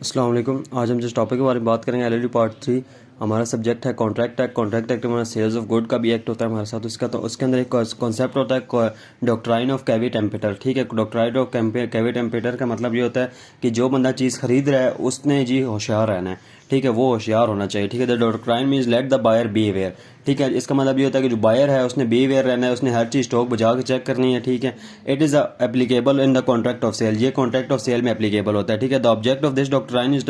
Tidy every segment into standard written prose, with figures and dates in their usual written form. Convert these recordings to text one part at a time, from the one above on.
अस्सलाम वालेकुम। आज हम जिस टॉपिक के बारे में बात करेंगे एलएलडी पार्ट 3। हमारा सब्जेक्ट है कॉन्ट्रैक्ट एक्ट। कॉन्ट्रैक्ट एक्ट हमारा सेल्स ऑफ गुड का भी एक्ट होता है हमारे साथ उसका। तो उसके अंदर एक कॉन्सेप्ट होता है डॉक्ट्राइन ऑफ कैवी टेम्पेटर। ठीक है, डॉक्ट्राइन ऑफ कैवी टेम्पेटर का मतलब ये होता है कि जो बंदा चीज़ खरीद रहा है उसने जी होशियार रहना है। ठीक है, वो होशियार होना चाहिए। ठीक है, the doctrine means let the buyer be aware. ठीक है, इसका मतलब ये होता है कि जो बायर है उसने बी अवेयर रहना है, उसने हर चीज़ स्टॉक बजा के चेक करनी है। ठीक है, it is applicable in the contract of sale. ये कॉन्ट्रैक्ट ऑफ सेल में एप्लीकेबल होता है। ठीक है, the object of this doctrine is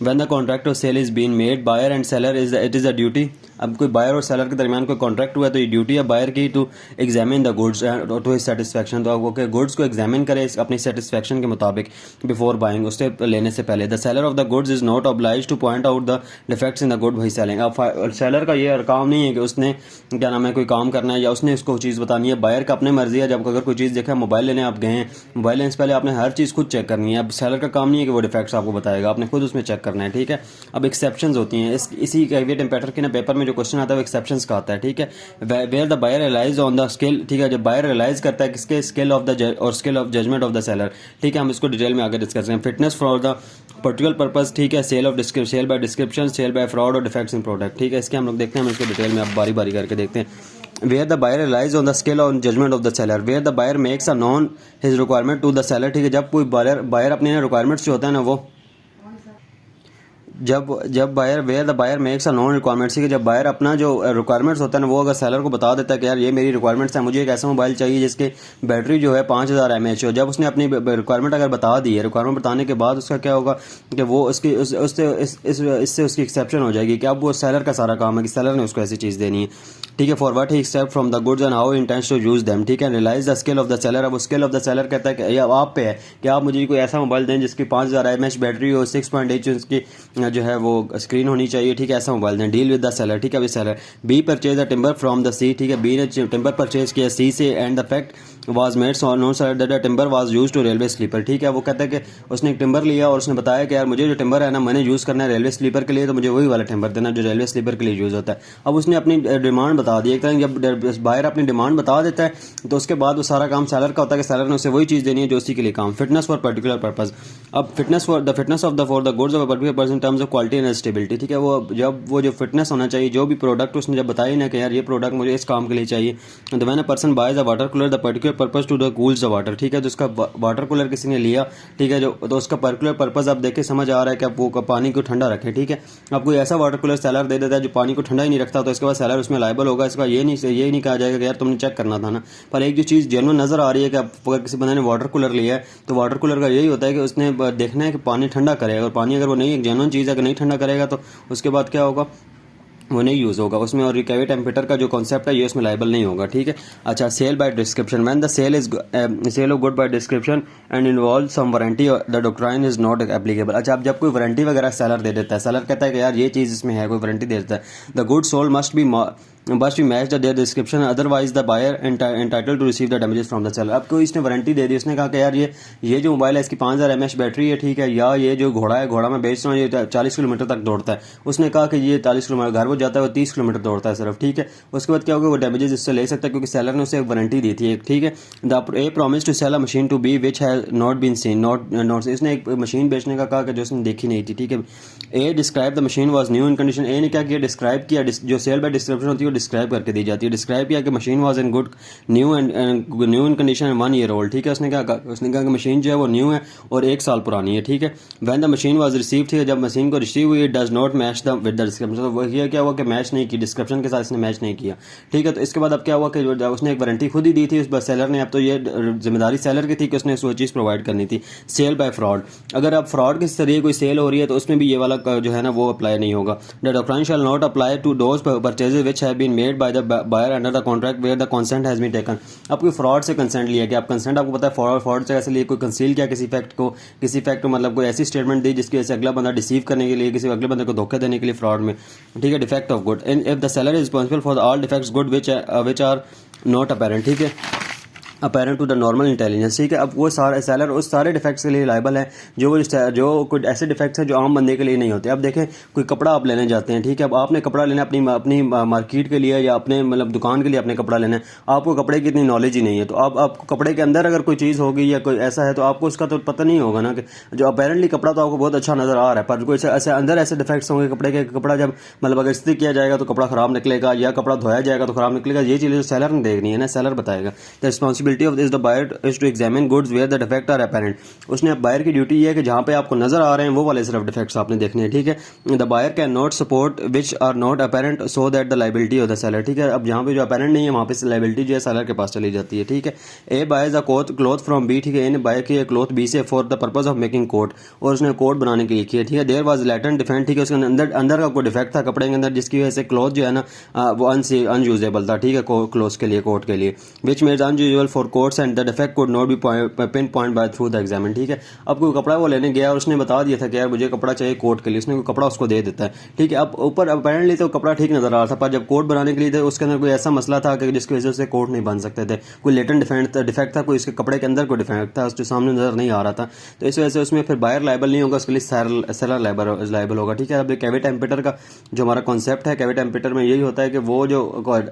when the contract of sale is being made buyer and seller is it is a duty। अब कोई buyer और seller के दरमियान कोई कॉन्ट्रैक्ट हुआ है तो ये ड्यूटी है बायर की to examine the goods to his satisfaction. तो ओके, गुड्स को एग्जामिन करे अपनी सेटिस्फैक्शन के मुताबिक बिफोर बाइंग, उससे लेने से पहले। The seller of the goods is not oblige to point out the defects in the good by selling. अब सेलर का ये काम नहीं है कि उसने क्या नाम है कोई काम करना है या उसने उसको चीज़ बतानी है। बायर का अपनी मर्जी है, जब अगर कोई चीज़ देखा, मोबाइल लेने आप गए हैं, मोबाइल लेने से पहले आपने हर चीज़ खुद चेक करनी है। अब सेलर का काम नहीं है कि वो डिफेक्ट्स आपको बताएगा, आपने खुद उसमें चेक करना है। ठीक है, अब एक्सेप्शंस होती हैं इसी कैवी टेम्पेटर के ना पेपर में जो क्वेश्चन आता है वो एक्सेप्शंस का आता है। ठीक है, where the buyer relies on the skill. ठीक है, जब बायर रिलाइज करता है किसके स्किल ऑफ द और skill of judgement of the seller. ठीक है, हम इसको डिटेल में आगे डिस्कस करेंगे। Fitness for the particular purpose. ठीक है, sale by description, sale by fraud और डिफेक्ट्स इन प्रोडक्ट। ठीक है, इसके हम लोग देखते हैं, हम इसको डिटेल में अब बारी बारी करके देखते हैं। Where the buyer relies on the skill on judgement of the seller. Where the buyer makes a known his requirement to the seller. ठीक है, जब कोई बायर अपने रिक्वायरमेंट्स जो होता है ना वो जब buyer where the buyer makes a known requirements. ठीक है, जब बायर अपना जो रिक्वायरमेंट्स होता है ना वो अगर सेलर को बता देता है कि यार ये मेरी रिक्वायरमेंट्स है, मुझे एक ऐसा मोबाइल चाहिए जिसके बैटरी जो है 5000 mAh हो। जब उसने अपनी रिक्वायरमेंट अगर बता दी है, रिक्वायरमेंट बताने के बाद उसका क्या होगा कि वो उसकी इससे उसकी एक्सेप्शन हो जाएगी कि अब वो सेलर का सारा काम है कि सेलर ने उसको ऐसी चीज़ देनी है। ठीक है, for what he accept from the goods and how intends to use them. ठीक है, realise the skill of the seller. अब स्किल ऑफ द सेलर कहता है कि ये आप पे है कि आप मुझे कोई ऐसा मोबाइल दें जिसकी 5000 mAh बैटरी हो, 6.8 इंच की जो है वो स्क्रीन होनी चाहिए। ठीक है, ऐसा मोबाइल दें। Deal with the seller. ठीक है, seller B purchase the timber from the C. ठीक है, बी ने टिम्बर परचेज किया सी से and the fact was made so know seller that the timber was used to railway sleeper. ठीक है, वो कहता है कि उसने एक टिम्बर लिया और उसने बताया कि यार मुझे जो टिम्बर है ना मैंने यूज़ करना है रेलवे स्लीपर के लिए, तो मुझे वही वाला टिम्बर देना जो रेलवे स्लीपर के लिए यूज़ होता है। अब उसने अपनी डिमांड बता दी। एक तरह जब बायर अपनी डिमांड बता देता है तो उसके बाद वो सारा काम सेलर का होता है कि सेलर ने उसे वही चीज़ देनी है जो उसी के लिए काम। Fitness for particular purpose. अब fitness for the goods of particular person in terms of quality and stability. ठीक है, वो जो फिटनेस होना चाहिए, जो भी प्रोडक्ट उसने जब बताई ना कि यार ये प्रोडक्ट मुझे इस काम के लिए चाहिए। तो when a person buys a water cooler the particular purpose to the cools the water. ठीक है, तो उसका वाटर कूलर किसी ने लिया। ठीक है, जो तो उसका पर्टिकुलर पर्पस आप देखे समझ आ रहा है कि आप वो पानी को ठंडा रखें। ठीक है, अब कोई ऐसा वाटर कूलर सेलर दे देता है जो पानी को ठंडा ही नहीं रखता, तो इसके बाद सेलर उसमें लायबल होगा। इसका ये नहीं कहा जाएगा कि यार तुमने चेक करना था ना। पर एक जो चीज़ जेन्युइन नज़र आ रही है कि अगर किसी बंदे ने वाटर कूलर लिया है तो वाटर कूलर का यही होता है कि उसने देखना है कि पानी ठंडा करेगा, और पानी अगर वो नहीं एक जेन्युइन चीज़ अगर नहीं ठंडा करेगा तो उसके बाद क्या होगा, वो नहीं यूज़ होगा उसमें। और कैवी टेम्पेटर का जो कॉन्सेप्ट है ये उसमें लाइबल नहीं होगा। ठीक है, अच्छा, sale by description. When the sale of good by description and involve some warranty the doctrine is not applicable. अच्छा, अब जब कोई वारंटी वगैरह सेलर दे देता है, सेलर कहता है कि यार ये चीज़ इसमें है, कोई वारंटी दे देता है। The good sold must be match their description otherwise the buyer entitle to receive the damages from the seller. अब कोई इसने वारंटी दे दी, उसने कहा कि यार ये जो मोबाइल है इसकी 5000 mAh बैटरी है। ठीक है, या ये जो घोड़ा है, घोड़ा मैं बेच रहा हूँ, ये 40 किलोमीटर तक दौड़ता है। उसने कहा कि ये 40 किलोमीटर, घर वो जाता है वो 30 किलोमीटर दौड़ता है सिर्फ। ठीक है, उसके बाद क्या होगा, वो डैमेजेस इससे ले सकता है क्योंकि सेलर ने उसे एक वारंटी दी थी एक। ठीक है, the a promise to sell a machine to be which has not been seen not इसने एक मशीन बेचने का कहा कि जो उसने देखी नहीं थी। ठीक है, A describe the machine was new in condition. A ने क्या किया, डिस्क्राइब किया। जो सेल बाय डिस्क्रिप्शन होती है वो डिस्क्राइब करके दी जाती है। डिस्क्राइब किया कि machine was in good new in condition 1 year old. ठीक है, उसने कहा कि मशीन जो है वो न्यू है और 1 साल पुरानी है। ठीक है, when the machine was receive. ठीक है, जब मशीन को रिसीव हुई, it does not match the with the description. तो वो ये क्या हुआ कि मैच नहीं की, डिस्क्रिप्शन के साथ इसने मैच नहीं किया। ठीक है, तो इसके बाद अब क्या हुआ कि उसने एक वारंटी खुद ही दी थी उस सेलर ने। अब तो ये जिम्मेदारी सेलर की थी कि उसने वो चीज़ प्रोवाइड करनी थी। Sale by fraud. अगर अब फ्रॉड के जरिए कोई सेल हो रही है तो उसमें भी ये वाला जो है ना वो अप्लाई नहीं होगा। The doctrine shall not apply to those purchases which have been made by the buyer under the contract where the consent has been taken. अब कोई फ्रॉड से कंसेंट लिया कि आप कंसेंट, आपको पता है फ्रॉड से कैसे लिए, कोई कंसील किया किसी फैक्ट को मतलब कोई ऐसी स्टेटमेंट दी जिसकी वजह से अगला बंदा डिसीव करने के लिए, किसी अगले बंदे को धोखा देने के लिए फ्रॉड में। ठीक है, defect of good and if the seller is responsible for all defects good which are not apparent. ठीक है, apparent to the normal intelligence, ठीक है। अब वो सारे सेलर उस सारे डिफेक्ट्स के लिए लायबल है जो कुछ ऐसे डिफेक्ट्स हैं जो आम बंदे के लिए नहीं होते। अब देखें, कोई कपड़ा आप लेने जाते हैं, ठीक है। अब आपने कपड़ा लेना अपनी अपनी मार्केट के लिए या अपने मतलब दुकान के लिए आपने कपड़ा लेना है, आपको कपड़े की इतनी नॉलेज ही नहीं है, तो अब आपको कपड़े के अंदर अगर कोई चीज़ होगी या कोई ऐसा है तो आपको उसका तो पता नहीं होगा ना, कि जो अपेरेंटली कपड़ा तो आपको बहुत अच्छा नज़र आ रहा है, पर कोई ऐसे अंदर ऐसे डिफेक्ट्स होंगे कपड़े के, कपड़ा जब मतलब अगर इस्त्री किया जाएगा तो कपड़ा ख़राब निकलेगा, या कपड़ा धोया जाएगा तो ख़राब निकलेगा। ये चीज़ें सेलर ने देखनी है ना, सेलर बताएगा। The responsibility of this the buyer is to examine goods where the defect are apparent. उसने बायर की ड्यूटी ये है कि जहाँ पे आपको नजर आ रहे हैं वो वाले सिर्फ डिफेक्ट्स आपने देखने हैं, ठीक है। The buyer can not support which are not apparent so that the liability of the seller, ठीक है। अब जहाँ पे जो अपेरेंट नहीं है वहाँ पे लाइबिलिटी जो है सेलर के पास चली जाती है, ठीक है। A buyers a cloth from B, ठीक है। इन्हें बायर की क्लॉथ बी से for the purpose of making coat, और उसने कोट बनाने के लिए किया, ठीक है। देयर वाज लैटेंट डिफेक्ट, ठीक है। उसके अंदर का कोई डिफेक्ट था कपड़े के अंदर जिसकी वजह से क्लॉथ जो है ना वो अनयूजेबल था, ठीक है, क्लोथ के लिए, कोट के लिए, which made unusual for quotes and the defect could not be pin point by through the examine, ठीक है। अब कोई कपड़ा वो लेने गया और उसने बता दिया था कि यार मुझे कपड़ा चाहिए कोट के लिए, उसने कोई कपड़ा उसको दे देता है, ठीक है। अब ऊपर अपेरेंटली तो कपड़ा ठीक नजर आ रहा था, पर जब कोट बनाने के लिए थे उसके अंदर कोई ऐसा मसला था कि जिसकी वजह से कोट नहीं बन सकते थे, कोई लेटेंट डिफेक्ट था, कोई उसके कपड़े के अंदर कोई डिफेक्ट था उसके सामने नजर नहीं आ रहा था, तो इस वजह से उसमें फिर बायर लाइबल नहीं होगा, उसके लिए सेलर लाइबल होगा, ठीक है। अब कैवी टेम्परेचर का जो हमारा कॉन्सेप्ट है, कैवी टेम्परेचर में यही होता है कि वो जो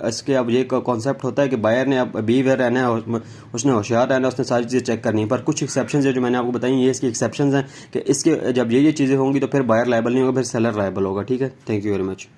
इसके अब ये कॉन्सेप्ट होता है कि बायर ने अब बी वेयर रहना है, उसने होशियार रहना है, उसने सारी चीज़ें चेक करनी है। पर कुछ एक्सेप्शन है जो मैंने आपको बताई, ये इसकी एक्सेप्शन हैं कि इसके जब ये चीज़ें होंगी तो फिर बायर लायबल नहीं होगा, फिर सेलर लायबल होगा, ठीक है। Thank you very much.